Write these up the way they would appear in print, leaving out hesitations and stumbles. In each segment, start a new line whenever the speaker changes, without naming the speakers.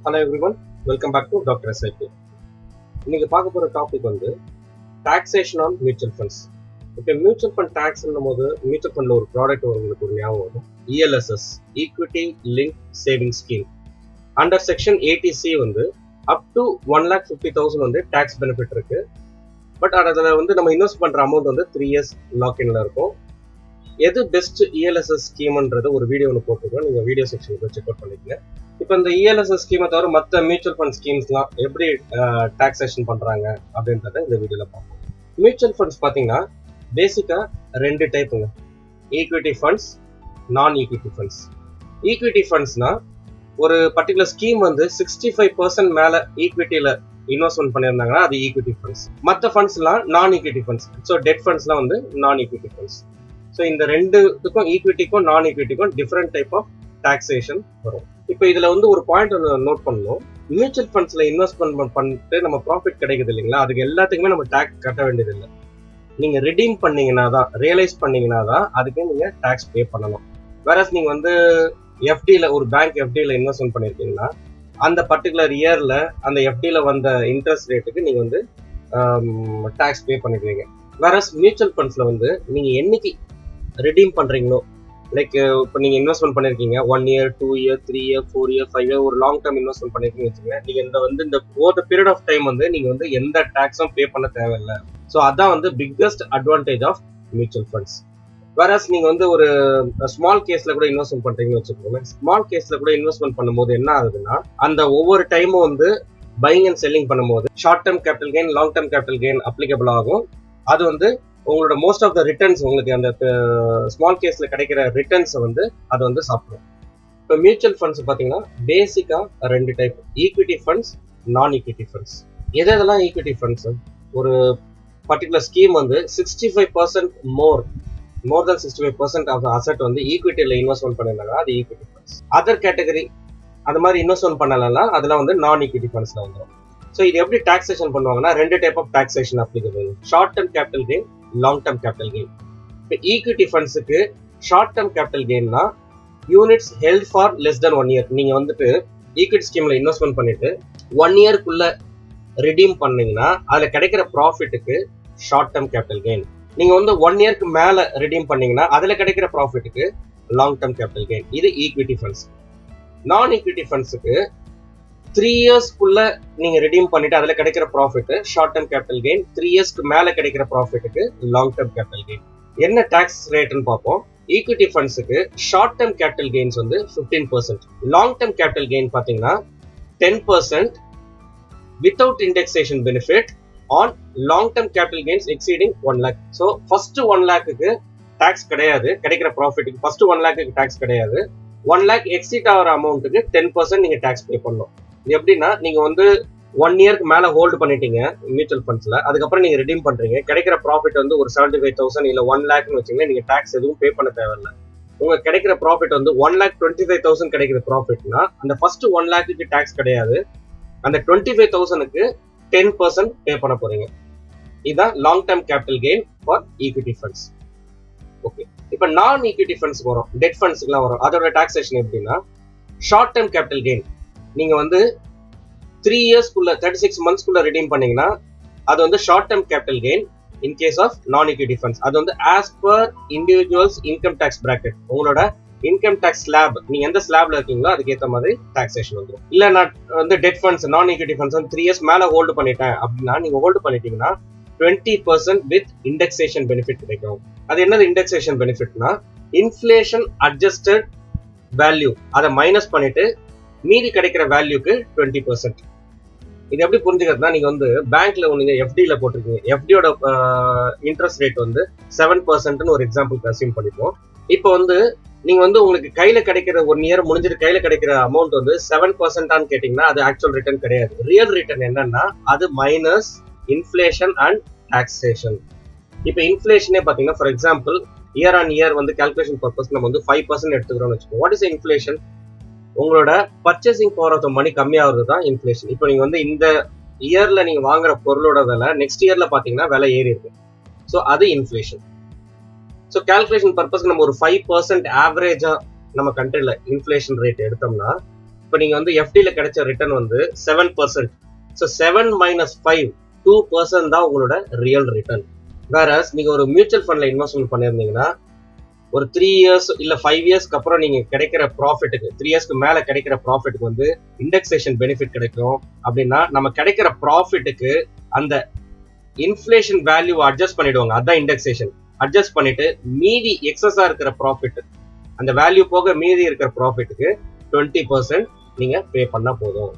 Hello everyone, welcome back to DRSIP. இன்னைக்கு பார்க்க போற டாபிக் வந்து taxation on mutual funds. இப்போ மியூச்சுவல் ஃபண்ட் டாக்ஸ்ன்னும் போது மியூச்சுவல் ஃபண்ட்ல ஒரு ப்ராடக்ட் உங்களுக்கு ஒரு ஞாபகம் வரும். ELSS equity link saving scheme under section 80C வந்து அப் டு 1,50,000 வந்து டாக்ஸ் பெனிஃபிட் இருக்கு. பட் அதில் வந்து நம்ம இன்வெஸ்ட் பண்ற அமௌண்ட் வந்து 3 years லாக்இன்ல இருக்கும். எது பெஸ்ட் ELSS ஸ்கீம்ன்றது ஒரு வீடியோ ஒன்று போட்டுருக்கோம், நீங்கள் வீடியோ செக்ஷனுக்கு போய் செக் அவுட் பண்ணிக்கங்க. இப்போ இந்த ELSS ஸ்கீமை தவிர மற்ற மியூச்சுவல் ஃபண்ட் ஸ்கீம்ஸ்லாம் எப்படி டாக்ஸேஷன் பண்ணுறாங்க அப்படின்றத இந்த வீடியோவில் பார்ப்போம். மியூச்சுவல் ஃபண்ட்ஸ் பார்த்தீங்கன்னா பேசிக்காக 2 டைப்புங்க, equity funds, non equity funds. Equity ஃபண்ட்ஸ்னா ஒரு பர்டிகுலர் ஸ்கீம் வந்து 65% மேலே ஈக்விட்டியில் இன்வெஸ்ட்மெண்ட் பண்ணியிருந்தாங்கன்னா அது ஈக்விட்டி ஃபண்ட்ஸ். மற்ற ஃபண்ட்ஸ்லாம் நான் ஈக்விட்டி ஃபண்ட்ஸ். ஸோ டெட் ஃபண்ட்ஸ்லாம் வந்து நான் ஈக்விட்டி ஃபண்ட்ஸ். ஸோ இந்த ரெண்டுத்துக்கும் ஈக்விட்டிக்கும் நான் ஈக்விட்டிக்கும் டிஃப்ரெண்ட் டைப் ஆஃப் டாக்ஸேஷன் வரும். இப்போ இதில் வந்து ஒரு பாயிண்ட் ஒன்று நோட் பண்ணணும். மியூச்சுவல் ஃபண்ட்ஸில் இன்வெஸ்ட்மெண்ட் பண்ணிட்டு நம்ம ப்ராஃபிட் கிடைக்குது இல்லைங்களா, அதுக்கு எல்லாத்துக்குமே நம்ம டேக்ஸ் கட்ட வேண்டியதில்லை. நீங்கள் ரிடீம் பண்ணீங்கன்னா தான், ரியலைஸ் பண்ணீங்கன்னா தான் அதுக்கு நீங்கள் டேக்ஸ் பே பண்ணணும். வேறஸ் நீங்கள் வந்து எஃப்டியில் ஒரு பேங்க் எஃப்டியில் இன்வெஸ்ட்மெண்ட் பண்ணியிருக்கீங்கன்னா அந்த பர்டிகுலர் இயரில் அந்த எஃப்டியில் வந்த இன்ட்ரெஸ்ட் ரேட்டுக்கு நீங்கள் வந்து டேக்ஸ் பே பண்ணிடுவீங்க. வேறஸ் மியூச்சுவல் ஃபண்ட்ஸில் வந்து நீங்கள் என்னைக்கு ரிடீம் பண்ணுறீங்களோ, லைக் இப்போ நீங்கள் இன்வெஸ்ட்மெண்ட் பண்ணியிருக்கீங்க 1 year 2 year 3 year 4 year 5 year ஒரு லாங் டேர்ம் இன்வெஸ்ட்மெண்ட் பண்ணியிருக்கீங்கன்னு வச்சுக்கோங்க, நீங்கள் இந்த ஓவர் பீரியட் ஆஃப் டைம் வந்து நீங்கள் வந்து எந்த டேக்ஸும் பே பண்ண தேவையில்லை. ஸோ அதான் வந்து biggest advantage of mutual funds. Whereas நீங்கள் வந்து ஒரு ஸ்மால் கேஸில் கூட இன்வெஸ்ட்மெண்ட் பண்ணுறீங்கன்னு வச்சுக்கோங்க, ஸ்மால் கேஸில் கூட இன்வெஸ்ட்மெண்ட் பண்ணும்போது என்ன ஆகுதுன்னா அந்த ஒவ்வொரு டைமும் வந்து பையிங் அண்ட் செல்லிங் பண்ணும்போது short term capital gain, long term capital gain applicable ஆகும். அது வந்து உங்களோட மோஸ்ட் ஆஃப் த ரிட்டர்ன்ஸ், உங்களுக்கு அந்த ஸ்மால் கேஸ்ல கிடைக்கிற ரிட்டர்ன்ஸை வந்து அது வந்து சாப்பிடும். இப்போ மியூச்சுவல் ஃபண்ட்ஸ் பார்த்தீங்கன்னா பேசிக்காக 2 type, equity funds, non equity funds. எதெல்லாம் ஈக்விட்டி ஃபண்ட்ஸ்? ஒரு பர்டிகுலர் ஸ்கீம் வந்து 65% மோர் தென் 65% ஆஃப் அசெட் வந்து ஈக்விட்டியில் இன்வெஸ்ட்மெண்ட் பண்ணியிருந்தாங்க, அது ஈக்விட்டி ஃபண்ட்ஸ். அதர் கேட்டகரி அந்த மாதிரி இன்வெஸ்ட்மெண்ட் பண்ணலாம், அதெல்லாம் வந்து நான் ஈக்விட்டி ஃபண்ட்ஸ்ல வந்துடும். ஸோ இது எப்படி டாக்ஸேஷன் பண்ணுவாங்கன்னா 2 type of taxation applicable, short term capital gain, long term capital gain. இப்போ ஈக்விட்டி ஃபண்ட்ஸுக்கு ஷார்ட் டேர்ம் கேபிட்டல் கெயின்னா units held for less then 1 year. நீங்கள் வந்துட்டு ஈக்விட்டி ஸ்கீமில் இன்வெஸ்ட்மெண்ட் பண்ணிட்டு 1 yearக்குள்ள ரிடீம் பண்ணீங்கன்னா அதில் கிடைக்கிற ப்ராஃபிட்டுக்கு ஷார்ட் டேர்ம் கேபிட்டல் கெயின். நீங்கள் வந்து 1 yearக்கு மேலே ரிடீம் பண்ணீங்கன்னா அதில் கிடைக்கிற ப்ராஃபிட்டுக்கு லாங் டேர்ம் கேபிட்டல் கெயின். இது ஈக்விட்டி ஃபண்ட்ஸ். நான் ஈக்விட்டி ஃபண்ட்ஸுக்கு 3 yearsக்குள்ள நீங்க ரிடீம் பண்ணிட்டு அதுல கிடைக்கிற profit short term capital gain, 3 yearsக்கு மேல கிடைக்கிற ப்ராஃபிட்டுக்கு லாங் டேர்ம் கேபிட்டல் கெயின். என்ன டாக்ஸ் ரேட்னு பார்ப்போம். ஈக்விட்டி ஃபண்ட்ஸுக்கு ஷார்ட் டேர்ம் கேபிட்டல் கெயின்ஸ் வந்து 15%, லாங் டேர்ம் கேபிட்டல் கெயின் பாத்தீங்கன்னா 10% without indexation benefit on long term capital gains exceeding 1 lakh. So first 1 lakhக்கு டாக்ஸ் கிடையாது, கிடைக்கிற ப்ராஃபிட்டுக்கு ஃபர்ஸ்ட் 1 lakhக்கு டாக்ஸ் கிடையாது. 1 lakh எக்ஸிட் ஆகிற அமௌண்ட்டுக்கு 10% நீங்க டாக்ஸ் பே பண்ணணும். எப்படின்னா நீங்க வந்து 1 yearக்கு மேல ஹோல்டு பண்ணிட்டீங்க மியூச்சுவல் ஃபண்ட்ஸ்ல, அதுக்கப்புறம் நீங்க ரிடீம் பண்றீங்க, கிடைக்கிற ப்ராஃபிட் வந்து ஒரு 75,000 இல்ல 1 lakhன்னு வச்சுங்க, நீங்க டாக்ஸ் எதுவும் பே பண்ண தேவையில்லை. உங்களுக்கு கிடைக்கிற ப்ராஃபிட் வந்து 1,25,000 கிடைக்கிற ப்ராஃபிட்னா அந்த ஃபர்ஸ்ட் 1 lakhக்கு டாக்ஸ் கிடையாது, அந்த 25,000க்கு 10% பே பண்ண போறீங்க. இதுதான் long term capital gain for equity funds. Okay, இப்போ நான் ஈக்விட்டி ஃபண்ட்ஸ் வரும், டெட் ஃபண்ட்ஸ்க்குலாம் வரும். அதோட டாக்ஸேஷன் எப்படின்னா ஷார்ட் டேர்ம் கேபிட்டல் கெயின் நீங்க வந்து 3 yearsக்குள்ள 36 monthsக்குள்ள ரிடீம் பண்ணீங்கன்னா அது வந்து short term capital gain. In case of non equity funds அது வந்து as per individuals income tax bracket, உங்களோட இன்கம் டாக்ஸ் ஸ்லாப், நீங்க எந்த ஸ்லாப்ல இருக்கீங்களோ அதுக்கேற்ற மாதிரி டாக்ஸேஷன் வந்துடும். இல்ல நான் வந்து dead funds, non equity funds வந்து 3 years மேல ஹோல்டு பண்ணிட்டேன் அப்படின்னா நீங்க ஹோல்டு பண்ணிட்டீங்கன்னா 20% வித் இண்டெக்ஸேஷன் பெனிஃபிட் கிடைக்கும். அது என்னது இண்டெக்ஸேஷன் பெனிஃபிட்னா இன்ஃப்ளேஷன் அட்ஜஸ்டட் வேல்யூ அதை மைனஸ் பண்ணிட்டு மீதி கிடைக்கிற வேல்யூக்கு 20%. இது எப்படி புரிஞ்சுக்கிறதுனா நீங்க வந்து பேங்க்ல நீங்க எஃப்டில போட்டிருக்கீங்க, எஃப்டியோட இன்ட்ரெஸ்ட் ரேட் வந்து 7%ன்னு ஒரு எக்ஸாம்பிள் அசியூம் பண்ணிப்போம். இப்போ வந்து நீங்க வந்து உங்களுக்கு கையில கிடைக்கிற 1 year முடிஞ்சிட்டு கையில கிடைக்கிற அமௌண்ட் வந்து 7%ஆன்னு கேட்டீங்கன்னா அது ஆக்சுவல் ரிட்டர்ன் கிடையாது. ரியல் ரிட்டர்ன் என்னன்னா அது மைனஸ் இன்ஃப்ளேஷன் அண்ட் டாக்ஸேஷன். இப்போ இன்ஃப்ளேஷனே பாத்தீங்கன்னா for example year on year வந்து கால்குலேஷன் பர்பஸ் நம்ம வந்து 5% எடுத்துக்கிறோம்னு வச்சுக்கோங்க. What is inflation? உங்களோட பர்ச்சேசிங் பவர் ஆஃப் த மணி கம்மியாகிறது தான் இன்ஃப்ளேஷன். இப்போ நீங்க வந்து இந்த இயர்ல நீங்க வாங்குற பொருளோட விலை நெக்ஸ்ட் இயர்ல பாத்தீங்கன்னா விலை ஏறி இருக்கு, ஸோ அது இன்ஃப்ளேஷன். ஸோ கால்குலேஷன் பர்பஸ்க்கு நம்ம ஒரு 5% ஆவரேஜா நம்ம கண்ட்ரில இன்ஃப்ளேஷன் ரேட் எடுத்தோம்னா இப்போ நீங்க வந்து எஃப்டில கிடைச்ச ரிட்டர்ன் வந்து 7%. ஸோ 7 minus 5 2% தான் உங்களோட ரியல் ரிட்டர்ன். வேற நீங்க ஒரு மியூச்சுவல் ஃபண்ட்ல இன்வெஸ்ட்மெண்ட் பண்ணியிருந்தீங்கன்னா ஒரு 3 years இல்ல 5 yearsக்கு அப்புறம் நீங்க கிடைக்கிற ப்ராஃபிட்டுக்கு 3 yearsக்கு மேல கிடைக்கிற ப்ராஃபிட்டுக்கு வந்து இண்டெக்ஸேஷன் பெனிஃபிட் கிடைக்கும். அப்படின்னா நம்ம கிடைக்கிற ப்ராஃபிட்டுக்கு அந்த இன்ஃப்ளேஷன் வேல்யூ அட்ஜஸ்ட் பண்ணிடுவாங்க. அதான் இண்டெக்ஸேஷன். அட்ஜஸ்ட் பண்ணிட்டு மீதி எக்ஸஸா இருக்கிற ப்ராஃபிட், அந்த வேல்யூ போக மீதி இருக்கிற ப்ராஃபிட்டுக்கு 20% நீங்க பே பண்ணா போதும்.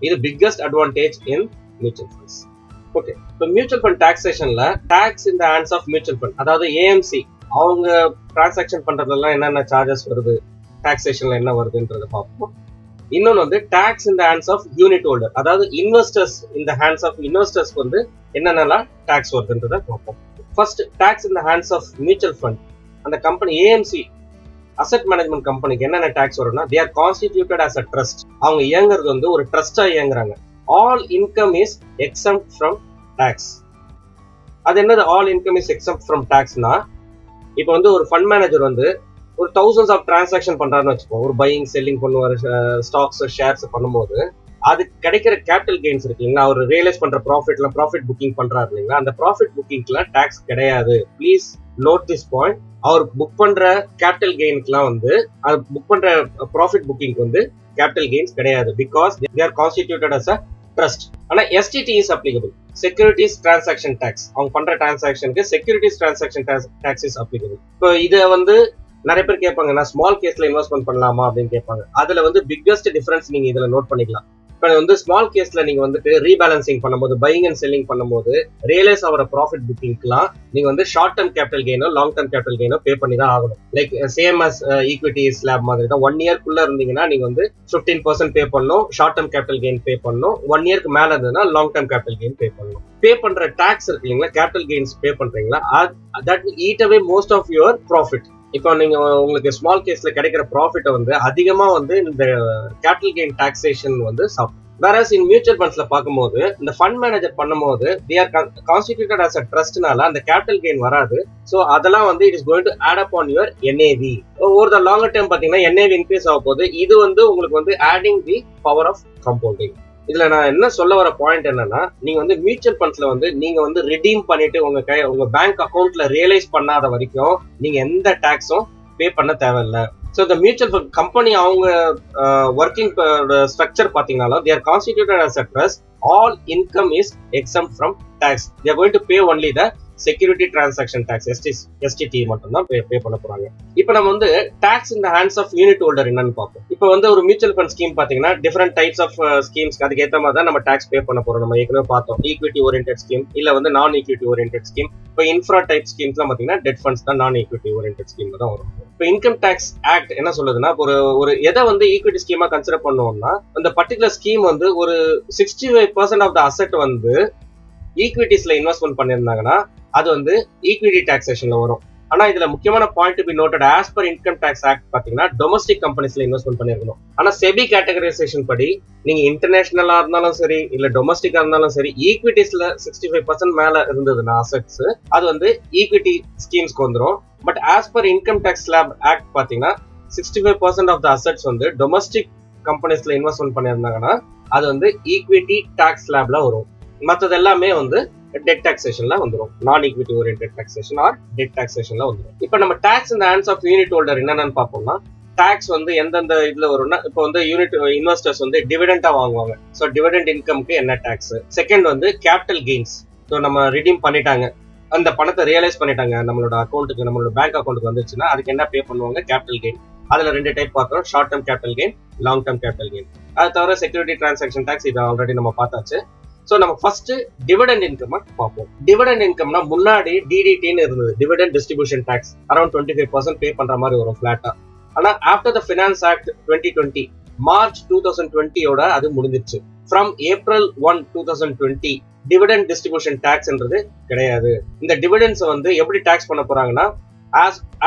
இது biggest advantage in mutual funds. Okay, இப்போ மியூச்சுவல் ஃபண்ட் டாக்ஸேஷன்ல tax in the hands of mutual fund, அதாவது ஏஎம்சி அவங்க டிரான்சாக்ஷன் பண்றதுலாம் என்னென்ன சார்ஜஸ் வருது, டாக்ஸேஷன்ல என்ன வருதுன்றத பார்ப்போம். இன்னொன்று வந்து tax in the hands of unit holder, அதாவது investors in the hands of இன்வெஸ்டர்ஸ்க்கு வந்து என்னென்னலாம் டாக்ஸ் வருதுன்றத பார்ப்போம். First, tax in the hands of mutual fund. அந்த கம்பெனி ஏஎம்சி அசெட் மேனேஜ்மெண்ட் கம்பெனிக்கு என்னென்ன டாக்ஸ் வரும்னா, they are constituted as a trust. அவங்க இயங்குறது வந்து ஒரு ட்ரஸ்டா இயங்குறாங்க. All income is exempt from tax. அது என்னது all income is exempt from டாக்ஸ்னா, இப்போ வந்து ஒரு ஃபண்ட் மேனேஜர் வந்து ஒரு thousands ஆஃப் டிரான்சாக்ஷன் பண்றாருன்னு வச்சுக்கோங்க. ஒரு பையிங் செல்லிங் பண்ணுவார், ஸ்டாக்ஸ் ஷேர்ஸ் பண்ணும்போது அது கிடைக்கிற கேபிட்டல் கெயின்ஸ் இருக்கு இல்லைங்களா, அவர் ரியலைஸ் பண்ற ப்ராஃபிட்ல ப்ராஃபிட் புக்கிங் பண்றாரு இல்லைங்களா, அந்த ப்ராஃபிட் புக்கிங்க்குலாம் டாக்ஸ் கிடையாது. Please note this point. அவர் புக் பண்ற கேபிட்டல் கெயின்க்குலாம் வந்து புக் பண்ற ப்ராஃபிட் புக்கிங்க்கு வந்து கேபிட்டல் கெயின்ஸ் கிடையாது. Because they are constituted as a trust. ஆனா STT is applicable, securities transaction tax. அவங்க பண்ற டிரான்சாக்ஷனுக்கு securities transaction tax is applicable. இப்போ இதை வந்து நிறைய பேர் கேட்பாங்க, நான் ஸ்மால் கேஸ்ல இன்வெஸ்ட்மெண்ட் பண்ணலாமா அப்படின்னு கேட்பாங்க. அதுல வந்து பிக்கஸ்ட் டிஃபரன்ஸ் நீங்க இதுல நோட் பண்ணிக்கலாம். இப்போ வந்து ஸ்மால் கேஸ்ல நீங்க வந்துட்டு ரீபேலன்சிங் பண்ணும்போது, பையிங் அண்ட் செல்லிங் பண்ணும்போது ரியலைஸ் ஆகிற ப்ராஃபிட் புக்கிங்க்குலாம் நீங்க வந்து ஷார்ட் டர்ம் கேபிட்டல் கெயினோ லாங் டர்ம் கேபிட்டல் கெயினோ பே பண்ணி தான் ஆகணும். Like same as equity slab மாதிரி தான். 1 yearக்குள்ள இருந்தீங்கன்னா நீங்க வந்து 15% பே பண்ணணும், ஷார்ட் டர்ம் கேபிட்டல் கெயின் பே பண்ணணும். 1 yearக்கு மேல இருந்ததுன்னா லாங் டர்ம் கேபிட்டல் கெயின் பே பண்ணணும். பே பண்ற டாக்ஸ் இருக்கு இல்லைங்களா, கேபிட்டல் கெயின்ஸ் பே பண்றீங்களா, that will eat away most of your profit. இப்போ நீங்க உங்களுக்கு ஸ்மால் கேஸ்ல கிடைக்கிற ப்ராஃபிட்டை வந்து அதிகமா வந்து இந்த கேபிட்டல் கெயின் டாக்ஸேஷன் வந்து சாப்பிடும். Whereas in mutual fundsல பார்க்கும்போது இந்த ஃபண்ட் மேனேஜர் பண்ணும்போது they are constituted as a trustனால அந்த கேபிட்டல் கெயின் வராது. ஸோ அதெல்லாம் வந்து it is going to add up on your NAV. over the longer term பார்த்தீங்கன்னா NAV இன்க்ரீஸ் ஆக போகுது. இது வந்து உங்களுக்கு வந்து adding the power of compounding. இதுல நான் என்ன சொல்ல வர பாயிண்ட் என்னன்னா, நீங்க வந்து மியூச்சுவல் ஃபண்ட்ஸ்ல வந்து நீங்க வந்து ரிடீம் பண்ணிட்டு உங்க பேங்க் அக்கௌண்ட்ல ரியலைஸ் பண்ணாத வரைக்கும் நீங்க எந்த டாக்ஸும் பே பண்ண தேவையில்லை. ஸோ இந்த மியூச்சுவல் ஃபண்ட் கம்பெனி அவங்க ஒர்க்கிங் ஸ்ட்ரக்சர் பார்த்தீங்கன்னாலும் they are constituted as a trust. all income is exempt from tax. they are going to pay only the security transaction tax, STT மட்டும் தான் பே பண்ண போறாங்க. இப்போ நம்ம வந்து tax in the hands of unit holder என்னன்னு பார்ப்போம். இப்போ வந்து ஒரு மியூச்சுவல் ஃபண்ட் ஸ்கீம் பார்த்தீங்கன்னா டிஃபரெண்ட் டைப்ஸ் ஆஃப் ஸ்கீம்ஸ், அதுக்கு ஏற்ற மாதிரி தான் நம்ம டாக்ஸ் பே பண்ண போறோம். நம்ம ஏற்கனவே பார்த்தோம், ஈக்விட்டி ஓரியன்டட் ஸ்கீம் இல்ல வந்து நான் ஈக்விட்டி ஓரியன்டட் ஸ்கீம். இப்போ இன்ஃப்ரா டைப் ஸ்கீம்ஸ்லாம் பார்த்தீங்கன்னா டெட் ஃபண்ட்ஸ் தான் நான் ஈக்விட்டி ஓரியன்டட் ஸ்கீம் தான் வரும். இப்போ இன்கம் டாக்ஸ் ஆக்ட் என்ன சொல்லுதுன்னா, ஒரு எதை வந்து ஈக்விட்டி ஸ்கீமா கன்சிடர் பண்ணுவோம்னா, அந்த பர்டிகுலர் ஸ்கீம் வந்து ஒரு 65% ஆஃப் த அசெட் வந்து ஈக்விட்டிஸ்ல இன்வெஸ்ட்மெண்ட் பண்ணியிருந்தாங்கன்னா அது வந்து ஈக்விட்டி டாக்ஸேஷன்ல வரும். ஆனா இதுல முக்கியமான point to be noted, as per income tax act பாத்தீங்கன்னா டொமஸ்டிக் கம்பெனிஸ்ல இன்வெஸ்ட்மெண்ட் பண்ணிருக்கணும். ஆனா செபி கேட்டகரைசேஷன் படி நீங்க இன்டர்நேஷனலா இருந்தாலும் சரி இல்ல டொமஸ்டிக்கா இருந்தாலும் சரி, ஈக்விட்டிஸ்ல 65% மேல இருந்ததுன்னா அசெட்ஸ், அது வந்து ஈக்விட்டி ஸ்கீம்ஸ்க்கு வந்துடும். But as per income tax slab act பாத்தீங்கன்னா 65% ஆஃப் த அசெட்ஸ் வந்து டொமஸ்டிக் கம்பெனிஸ்ல இன்வெஸ்ட்மெண்ட் பண்ணியிருந்தாங்கன்னா அது வந்து ஈக்விட்டி டாக்ஸ் ஸ்லாப்ல வரும். மற்றது எல்லாமே வந்து டெட் டாக்ஸேஷன்ல வந்துடும். Non equity oriented taxation or debt டாக்ஸேஷன்ல வந்துடும். இப்போ நம்ம டாக்ஸ் இந்த ஹேண்ட்ஸ் ஆஃப் யூனிட் ஹோல்டர் என்னென்னு பார்ப்போம்னா, டாக்ஸ் வந்து எந்தெந்த இதுல வரும்னா, இப்போ வந்து யூனிட் இன்வெஸ்டர்ஸ் வந்து டிவிடெண்டா வாங்குவாங்க. ஸோ டிவிடெண்ட் இன்கம்க்கு என்ன டாக்ஸ். செகண்ட் வந்து கேபிட்டல் கெயின்ஸ். ஸோ நம்ம ரிடீம் பண்ணிட்டாங்க, அந்த பணத்தை ரியலைஸ் பண்ணிட்டாங்க, நம்மளோட அக்கௌண்ட்டுக்கு நம்மளோட பேங்க் அக்கௌண்ட்டுக்கு வந்துச்சுன்னா அதுக்கு என்ன பே பண்ணுவாங்க, கேபிட்டல் கெயின். அதுல 2 டைப் பார்த்தோம், short term capital gain, long term capital gain. அது தவிர செக்யூரிட்டி டிரான்சாக்ஷன் டாக்ஸ், இது ஆல்ரெடி நம்ம பார்த்தாச்சு. ஸோ நம்ம ஃபர்ஸ்ட் டிவிடெண்ட் இன்கம் பார்ப்போம். டிவிடெண்ட் இன்கம்னா முன்னாடி டிடிடின்னு இருந்தது, dividend distribution tax, around 25% pay பண்ற மாதிரி வரும் ஃபிளாட்டா. ஆனா after the finance act 2020 March 2020யோட அது முடிஞ்சிருச்சு. ஃப்ரம் ஏப்ரல் 1, 2020 டிவிடெண்ட் டிஸ்ட்ரிபியூஷன் டாக்ஸ்ன்றது கிடையாது. இந்த டிவிடெண்ட்ஸ் வந்து எப்படி டாக்ஸ் பண்ண போறாங்கன்னா,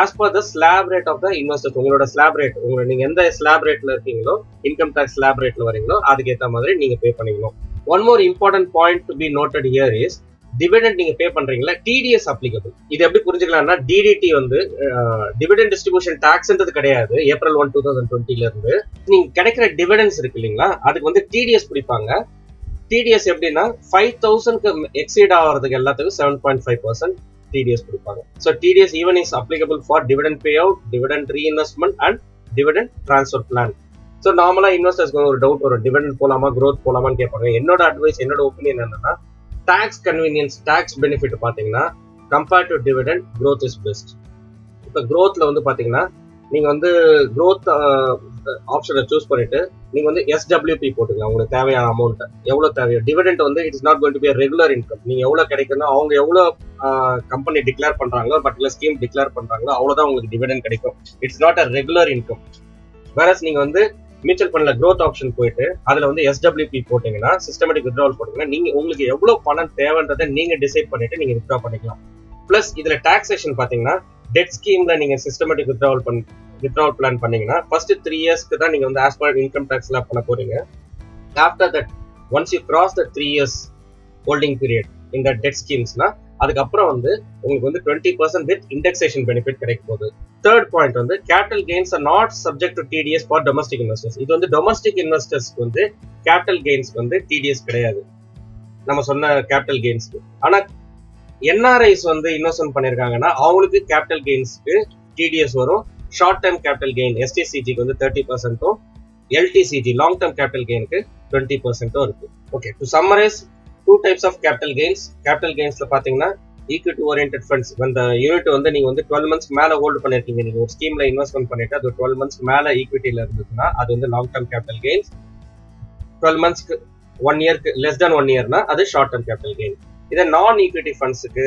as per the slab rate of the investors. உங்களோட ஸ்லாப் ரேட், நீங்க எந்த ஸ்லாப் ரேட்ல இருக்கீங்களோ, இன்கம் டாக்ஸ் ஸ்லாப் ரேட்ல வரீங்களோ அதுக்கு ஏற்ற மாதிரி நீங்க பே பண்ணிக்கணும். One more important point to be noted here is dividend நீங்க பே பண்றீங்களா டிடிஎஸ் அப்ளிகபிள். இது எப்படி புரிஞ்சுக்கலாம்னா டிடிடி வந்து டிவிடெண்ட் டிஸ்ட்ரிபியூஷன் டாக்ஸ்ன்றது கிடையாது. April 1, 2020 இருந்து நீங்க கிடைக்கிற டிவிடெண்ட்ஸ் இருக்கு இல்லைங்களா, அதுக்கு வந்து டிடிஎஸ் பிடிப்பாங்க. டிடிஎஸ் எப்படின்னா 5,000க்கு எக்ஸீட் ஆகிறதுக்கு எல்லாத்துக்கும் 7.5% டிடிஎஸ் கொடுப்பாங்க. So TDS even is applicable for dividend pay out, dividend reinvestment and dividend transfer plan. So நார்மலா இன்வெஸ்டர்ஸ்க்கு ஒரு டவுட் வரும், டிவிடெண்ட் போலாமா growth போலாமான்னு கேட்பாங்க. என்னோட அட்வைஸ், என்னோட ஒப்பீனியன் என்னன்னா, டாக்ஸ் கன்வீனியன்ஸ், டாக்ஸ் பெனிஃபிட் பாத்தீங்கன்னா compared to dividend growth is best. இப்போ growthல வந்து பாத்தீங்கன்னா நீங்க வந்து growth ஆப்ஷனை சூஸ் பண்ணிட்டு நீங்க வந்து எஸ்டபிள்யூபி போட்டுக்கலாம். உங்களுக்கு தேவையான அமௌண்ட் எவ்வளவு தேவையோ. டிவிடெண்ட் வந்து it is not going to be regular income. நீங்க எவ்வளவு கிடைக்கணும், அவங்க எவ்வளவு கம்பெனி டிக்ளேர் பண்றாங்களோ, பர்டிகுலர் ஸ்கீம் டிக்ளேர் பண்றாங்களோ அவ்வளவுதான் உங்களுக்கு டிவிடெண்ட் கிடைக்கும். It's not a regular income. வேற நீங்க வந்து மியூச்சுவல் ஃபண்ட்ல growth ஆப்ஷன் போயிட்டு அதுல வந்து எஸ்டபிள்யூபி போட்டீங்கன்னா, சிஸ்டமேட்டிக் வித்ட்ராவல் போட்டீங்கன்னா, நீங்க உங்களுக்கு எவ்வளவு பணம் தேவைன்றதை நீங்க டிசைட் பண்ணிட்டு நீங்க வித்ட்ரா பண்ணிக்கலாம். பிளஸ் இதுல டாக்ஸேஷன் பாத்தீங்கன்னா டெட் ஸ்கீம்ல நீங்க சிஸ்டமேட்டிக் வித்ட்ராவல் பிளான் பண்ணீங்கன்னா ஃபர்ஸ்ட் 3 இயர்ஸ்க்கு தான் நீங்க வந்து ஆஸ் பர் இன்கம் டாக்ஸ் எல்லாம் பண்ண போறீங்க. After that once you cross the 3 years holding period இந்த டெட் ஸ்கீம்ஸ்னா அதுக்கப்புறம் வந்து உங்களுக்கு வந்து 20% வித் இண்டெக்ஸேஷன் பெனிஃபிட் கிடைக்க போகுது. தேர்ட் பாயிண்ட் வந்து capital gains are not subject to TDS for domestic investors. இது வந்து டொமஸ்டிக் இன்வெஸ்டர்ஸ்க்கு வந்து கேபிட்டல் கெயின்ஸ் வந்து டிடிஎஸ் கிடையாது, நம்ம சொன்ன கேபிட்டல் கெயின்ஸ்க்கு. ஆனா என்ஆர்ஐஸ் வந்து இன்வெஸ்ட்மெண்ட் பண்ணிருக்காங்கன்னா அவங்களுக்கு கேபிட்டல் கெயின்ஸ்க்கு டிடிஎஸ் வரும். ஷார்ட் டேர்ம் கேபிட்டல் கெயின் எஸ்டிசிஜிக்கு வந்து 30%, LTCG லாங் டேர்ம் கேபிட்டல் கெயினுக்கு 20% இருக்கு. Okay, to summarise, 2 types of capital gains. Capital கெயின்ஸ்ல பாத்தீங்கன்னா ஈக்விட்டி ஓரியன்டட் ஃபண்ட்ஸ். அந்த யூனிட் வந்து நீங்க வந்து 12 மந்த்ஸ்க்கு மேல ஹோல்டு பண்ணிருக்கீங்க, நீங்க ஒரு ஸ்கீம்ல இன்வெஸ்ட்மெண்ட் பண்ணிட்டு அது 12 மந்த்ஸ்க்கு மேல ஈக்விட்டில இருந்ததுன்னா அது வந்து லாங் டேர்ம் கேபிட்டல் கெயின்ஸ். 12 மந்த்ஸ்க்கு 1 இயர்க்கு லெஸ் தென் 1 இயர்னா அது ஷார்ட் டேர்ம் கேபிட்டல் கெயின். இதே நான் ஈக்விட்டி ஃபண்ட்ஸுக்கு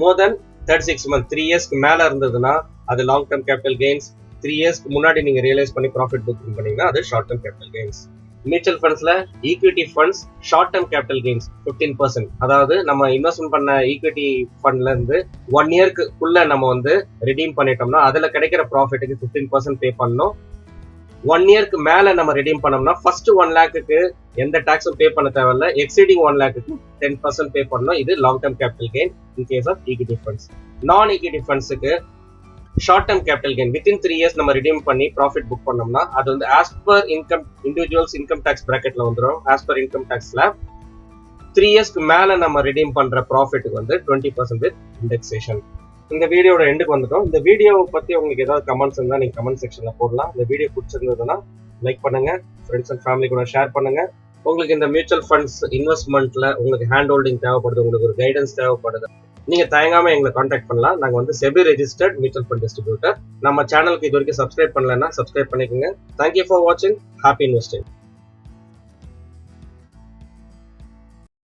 மோர் தென் 36 மந்த் 3 இயர்ஸ்க்கு மேல இருந்ததுன்னா அது லாங் டேர்ம் கேபிட்டல் கெயின்ஸ். 3 இயர்ஸ்க்கு முன்னாடி நீங்க ரியலைஸ் பண்ணி ப்ராஃபிட் புக்கிங் பண்ணீங்கன்னா அது short term capital gains. Mutual ஃபண்ட்ஸ்ல equity funds short term capital gains 15%. அதாவது நம்ம இன்வெஸ்ட்மெண்ட் பண்ண ஈக்விட்டி ஃபண்ட்ல இருந்து 1 இயர்க்குள்ள நம்ம வந்து ரிடீம் பண்ணிட்டோம்னா அதுல கிடைக்கிற ப்ராஃபிட்டுக்கு 15% பே பண்ணணும். 1 இயர்க்கு மேல நம்ம ரிடீம் பண்ணோம்னா ஃபர்ஸ்ட் 1 லேக்குக்கு எந்த டாக்ஸும் பே பண்ண தேவையில்ல. எக்ஸீடிங் 1 லேக்குக்கு 10% பே பண்ணணும். இது long term capital gain in case of equity funds. Non equity ஃபண்ட்ஸுக்கு short term capital gain within 3 years நம்ம ரிடீம் பண்ணி ப்ராஃபிட் புக் பண்ணோம்னா அது வந்து as per income individuals income tax பிராக்கெட்ல வந்துடும். ஆஸ் பர் இன்கம் டாக்ஸ்ல 3 இயர்ஸ்க்கு மேல நம்ம ரிடீம் பண்ற ப்ராஃபிட்டுக்கு வந்து 20% வித் இண்டெக்ஸேஷன். இந்த வீடியோட எண்டுக்கு வந்துட்டோம். இந்த வீடியோவை பத்தி உங்களுக்கு ஏதாவது கமெண்ட்ஸ் இருந்தா நீங்க கமெண்ட் செக்ஷன்ல போடலாம். இந்த வீடியோ பிடிச்சிருந்ததுன்னா லைக் பண்ணுங்க, ஃப்ரெண்ட்ஸ் அண்ட் ஃபேமிலி கூட ஷேர் பண்ணுங்க. உங்களுக்கு இந்த மியூச்சுவல் ஃபண்ட்ஸ் இன்வெஸ்ட்மெண்ட்ல உங்களுக்கு ஹேண்ட் ஹோல்டிங் தேவைப்படுது, உங்களுக்கு ஒரு கைடன்ஸ் தேவைப்படுது, நீங்க தயங்காம எங்களை கான்டாக்ட் பண்ணலாம். நாங்க வந்து SEBI registered mutual fund distributor. நம்ம சேனலுக்கு இது வரைக்கும் சப்ஸ்கிரைப் பண்ணலன்னா சப்ஸ்கிரைப் பண்ணிக்கோங்க. தேங்க்யூ ஃபார் வாட்சிங். Happy investing.